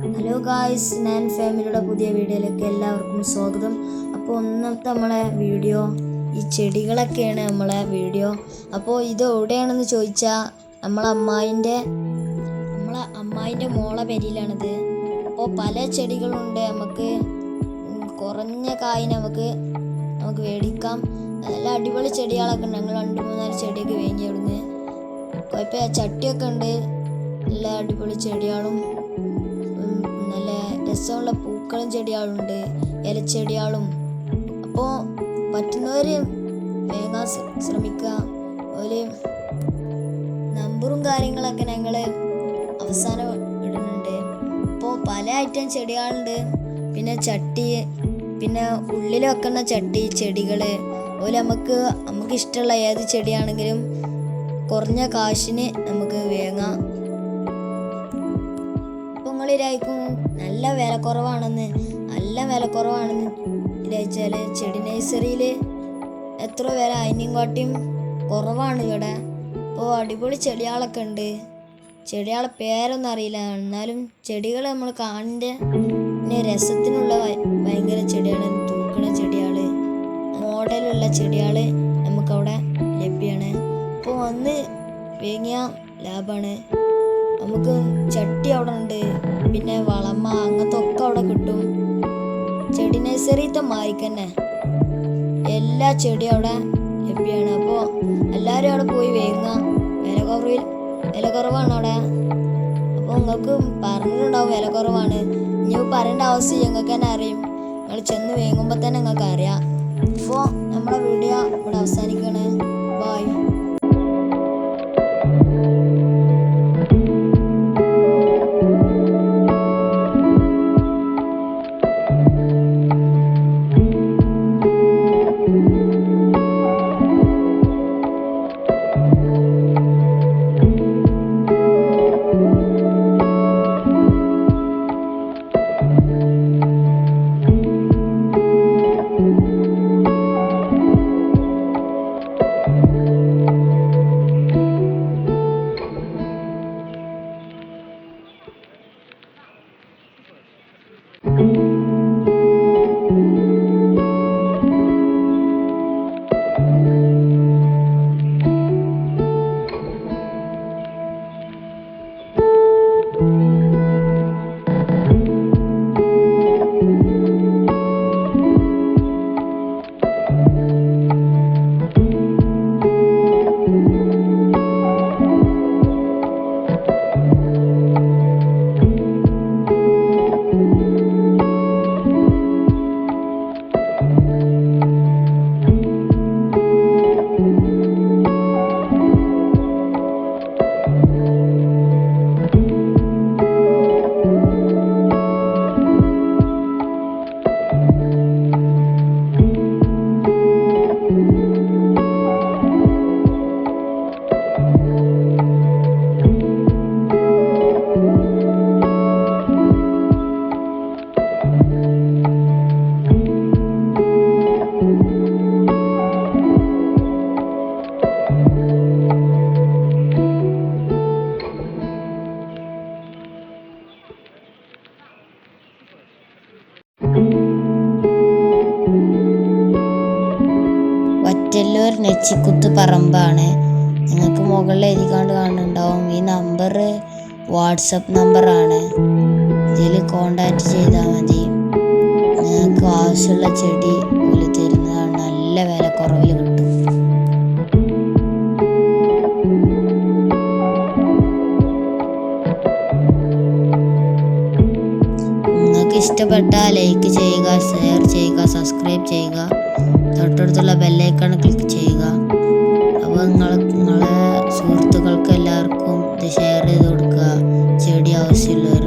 Hello guys, ഞാൻ ഫാമിലിയുടെ പുതിയ വീഡിയോയിലേക്ക് എല്ലാവർക്കും സ്വാഗതം. അപ്പോൾ ഒന്നത്തെ നമ്മളെ വീഡിയോ ഈ ചെടികളൊക്കെയാണ് നമ്മളെ വീഡിയോ. അപ്പോൾ ഇത് എവിടെയാണെന്ന് ചോദിച്ചാൽ നമ്മളെ അമ്മായിൻ്റെ മോളെ പെരിയിലാണിത്. അപ്പോൾ പല ചെടികളുണ്ട്. നമുക്ക് കുറഞ്ഞ കായിന് നമുക്ക് മേടിക്കാം. നല്ല അടിപൊളി ചെടികളൊക്കെ ഉണ്ട്. ഞങ്ങൾ 2-3 ചെടിയൊക്കെ വാങ്ങി അവിടുന്ന്. കുഴപ്പമില്ല, ചട്ടിയൊക്കെ ഉണ്ട്. നല്ല അടിപൊളി ചെടികളും നല്ല രസമുള്ള പൂക്കളും ചെടികളുണ്ട്, ഇലച്ചെടികളും. അപ്പോൾ പറ്റുന്നവർ വാങ്ങാൻ ശ്രമിക്കുക. ഒരു നമ്പറും കാര്യങ്ങളൊക്കെ ഞങ്ങൾ അവസാനം ഇടുന്നുണ്ട്. അപ്പോൾ പല ഐറ്റം ചെടികളുണ്ട്. പിന്നെ ചട്ടി, പിന്നെ ഉള്ളിൽ വെക്കുന്ന ചട്ടി ചെടികൾ. അതുപോലെ നമുക്ക് ഇഷ്ടമുള്ള ഏത് ചെടിയാണെങ്കിലും കുറഞ്ഞ കാശിന് നമുക്ക് വാങ്ങാം. ായിരിക്കും നല്ല വില കുറവാണെന്ന് വിചാരിച്ചാൽ ചെടി നഴ്സറിയിൽ എത്ര വില അതിനും കാട്ടിയും കുറവാണ് ഇവിടെ. അപ്പോൾ അടിപൊളി ചെടികളൊക്കെ ഉണ്ട്. ചെടികളെ പേരൊന്നും അറിയില്ല, എന്നാലും ചെടികൾ നമ്മൾ കാണുന്ന പിന്നെ രസത്തിനുള്ള ഭയങ്കര ചെടികൾ, തൂക്കണ ചെടികൾ, മോഡലുള്ള ചെടികൾ നമുക്കവിടെ ലഭ്യമാണ്. അപ്പോൾ വന്ന് വാങ്ങിയ ലാഭമാണ്. നമുക്ക് ചട്ടി അവിടെ ഉണ്ട്, പിന്നെ വളമ അങ്ങനത്തെ ഒക്കെ അവിടെ കിട്ടും. ചെടി നഴ്സറിത്തെ മാറിക്കന്നെ എല്ലാ ചെടിയും അവിടെ ലഭ്യമാണ്. അപ്പോൾ എല്ലാവരും അവിടെ പോയി വാങ്ങാം. വില കുറവാണ് അവിടെ. അപ്പോൾ നിങ്ങൾക്ക് പറഞ്ഞിട്ടുണ്ടാവും വില കുറവാണ്. ഇനി പറയേണ്ട ആവശ്യം ഞങ്ങൾക്ക് തന്നെ അറിയും. നിങ്ങൾ ചെന്ന് വാങ്ങുമ്പോൾ തന്നെ നിങ്ങൾക്ക് അറിയാം. അപ്പോൾ നമ്മുടെ വീഡിയോ ഇവിടെ അവസാനിക്കുകയാണ്. ബൈ. വറ്റല്ലൂർ നെച്ചിക്കുത്ത് പറമ്പാണ്. നിങ്ങൾക്ക് മുകളിൽ എഴുതിക്കാണ്ട് കാണുന്നുണ്ടാവും. ഈ നമ്പർ വാട്സപ്പ് നമ്പറാണ്. ഇതിൽ കോണ്ടാക്ട് ചെയ്താൽ മതി. നിങ്ങൾക്ക് ആവശ്യമുള്ള ചെടി ഓല് തരുന്നതാണ്. നല്ല വില കുറവിൽ കിട്ടും. നിങ്ങൾക്ക് ഇഷ്ടപ്പെട്ടാൽ ലൈക്ക് ചെയ്യുക, ഷെയർ ചെയ്യുക, സബ്സ്ക്രൈബ് ചെയ്യുക. തൊട്ടടുത്തുള്ള ബെല്ലൈക്കൺ ക്ലിക്ക് ചെയ്യുക. അപ്പോൾ നിങ്ങളെ സുഹൃത്തുക്കൾക്ക് എല്ലാവർക്കും ഇത് ഷെയർ ചെയ്ത് കൊടുക്കുക. ചെടി ആവശ്യമുള്ളവർ